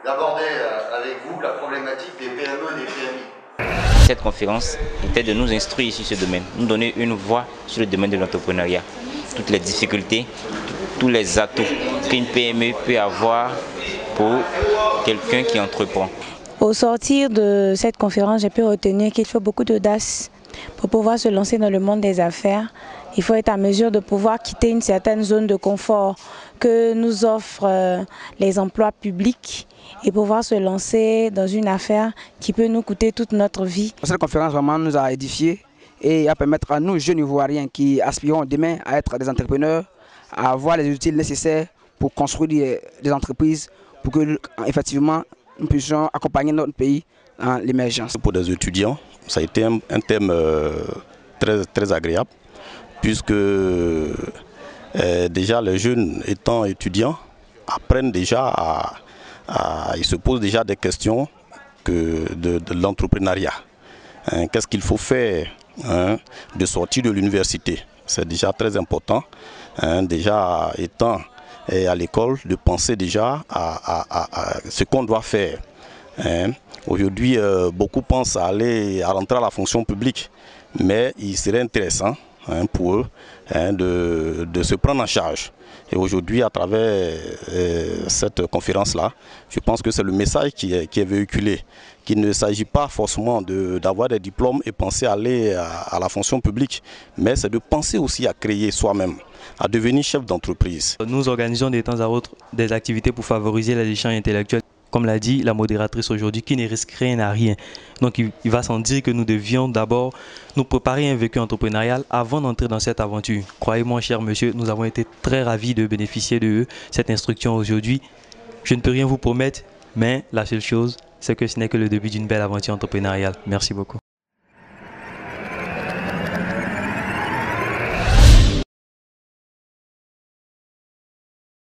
d'aborder avec vous la problématique des PME et des PMI. Cette conférence était de nous instruire sur ce domaine, nous donner une voix sur le domaine de l'entrepreneuriat, toutes les difficultés, tous les atouts qu'une PME peut avoir pour quelqu'un qui entreprend. Au sortir de cette conférence, j'ai pu retenir qu'il faut beaucoup d'audace pour pouvoir se lancer dans le monde des affaires. Il faut être à mesure de pouvoir quitter une certaine zone de confort que nous offrent les emplois publics et pouvoir se lancer dans une affaire qui peut nous coûter toute notre vie. Cette conférence vraiment nous a édifiés et à permettre à nous, jeunes Ivoiriens qui aspirons demain à être des entrepreneurs, à avoir les outils nécessaires pour construire des entreprises, pour que effectivement nous puissions accompagner notre pays dans l'émergence. Pour des étudiants, ça a été un thème très agréable, puisque déjà les jeunes étant étudiants apprennent déjà ils se posent déjà des questions de l'entrepreneuriat. Qu'est-ce qu'il faut faire de sortir de l'université? C'est déjà très important, déjà étant à l'école, de penser déjà à ce qu'on doit faire. Aujourd'hui, beaucoup pensent à rentrer à la fonction publique, mais il serait intéressant pour eux de se prendre en charge. Et aujourd'hui, à travers cette conférence-là, je pense que c'est le message qui est véhiculé, qu'il ne s'agit pas forcément d'avoir des diplômes et penser à aller à la fonction publique, mais c'est de penser aussi à créer soi-même, à devenir chef d'entreprise. Nous organisons de temps à autre des activités pour favoriser les échanges intellectuels. Comme l'a dit la modératrice aujourd'hui, qui ne risque rien à rien. Donc il va sans dire que nous devions d'abord nous préparer un vécu entrepreneurial avant d'entrer dans cette aventure. Croyez-moi, cher monsieur, nous avons été très ravis de bénéficier de cette instruction aujourd'hui. Je ne peux rien vous promettre, mais la seule chose, c'est que ce n'est que le début d'une belle aventure entrepreneuriale. Merci beaucoup.